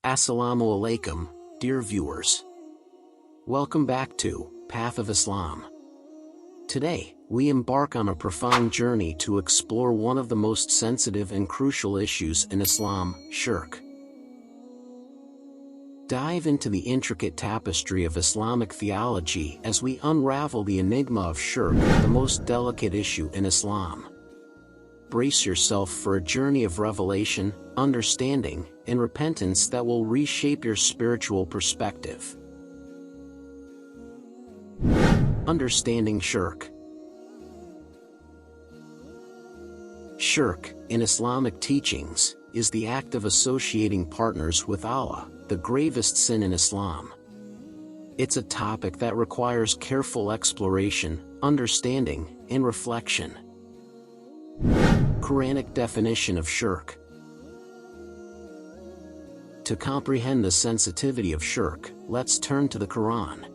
Assalamu alaikum, dear viewers. Welcome back to Path of Islam. Today, we embark on a profound journey to explore one of the most sensitive and crucial issues in Islam, shirk. Dive into the intricate tapestry of Islamic theology as we unravel the enigma of shirk, the most delicate issue in Islam. Brace yourself for a journey of revelation, understanding, and repentance that will reshape your spiritual perspective. Understanding shirk. Shirk, in Islamic teachings, is the act of associating partners with Allah, the gravest sin in Islam. It's a topic that requires careful exploration, understanding, and reflection. Quranic definition of shirk. To comprehend the sensitivity of shirk, let's turn to the Quran.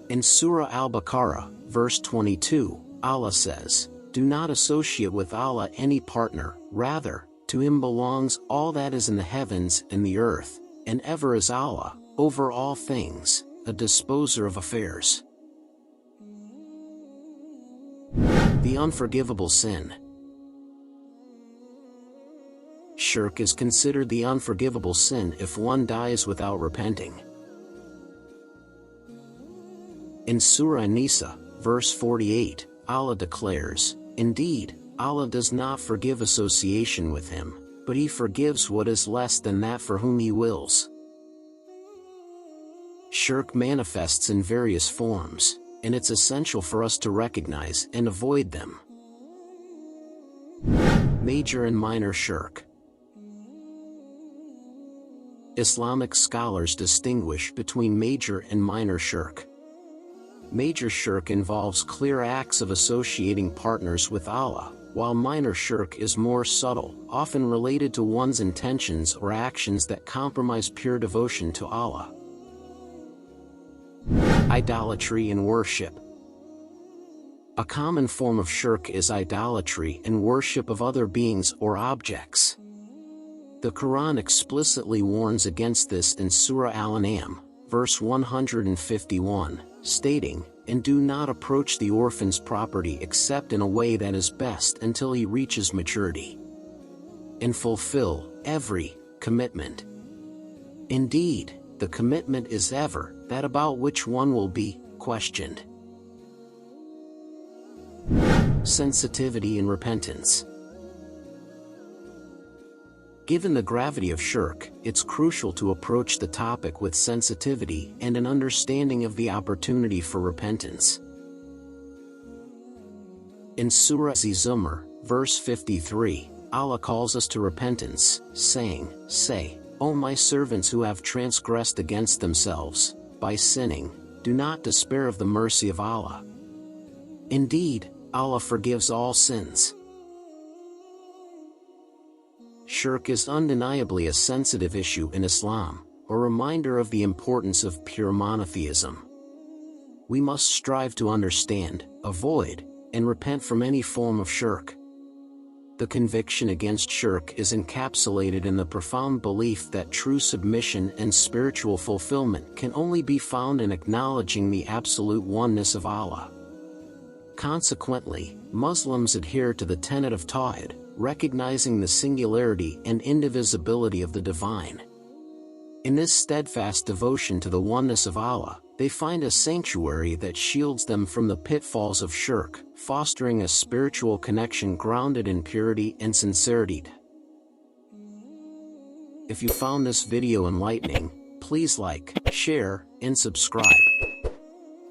In Surah Al-Baqarah, verse 22, Allah says, "Do not associate with Allah any partner, rather, to Him belongs all that is in the heavens and the earth, and ever is Allah, over all things, a disposer of affairs." The unforgivable sin. Shirk is considered the unforgivable sin if one dies without repenting. In Surah An-Nisa, verse 48, Allah declares, "Indeed, Allah does not forgive association with Him, but He forgives what is less than that for whom He wills." Shirk manifests in various forms, and it's essential for us to recognize and avoid them. Major and minor shirk. Islamic scholars distinguish between major and minor shirk. Major shirk involves clear acts of associating partners with Allah, while minor shirk is more subtle, often related to one's intentions or actions that compromise pure devotion to Allah. Idolatry and worship. A common form of shirk is idolatry and worship of other beings or objects. The Quran explicitly warns against this in Surah Al-An'am, verse 151, stating, "And do not approach the orphan's property except in a way that is best until he reaches maturity. And fulfill every commitment. Indeed, the commitment is ever that about which one will be questioned." Sensitivity and repentance. Given the gravity of shirk, it's crucial to approach the topic with sensitivity and an understanding of the opportunity for repentance. In Surah Az-Zumar, verse 53, Allah calls us to repentance, saying, "Say, O my servants who have transgressed against themselves, by sinning, do not despair of the mercy of Allah. Indeed, Allah forgives all sins." Shirk is undeniably a sensitive issue in Islam, a reminder of the importance of pure monotheism. We must strive to understand, avoid, and repent from any form of shirk. The conviction against shirk is encapsulated in the profound belief that true submission and spiritual fulfillment can only be found in acknowledging the absolute oneness of Allah. Consequently, Muslims adhere to the tenet of Tawhid, recognizing the singularity and indivisibility of the divine. In this steadfast devotion to the oneness of Allah, they find a sanctuary that shields them from the pitfalls of shirk, fostering a spiritual connection grounded in purity and sincerity. If you found this video enlightening, please like, share, and subscribe.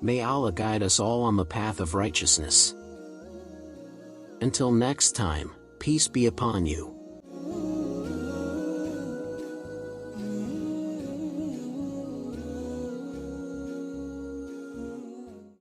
May Allah guide us all on the path of righteousness. Until next time, peace be upon you.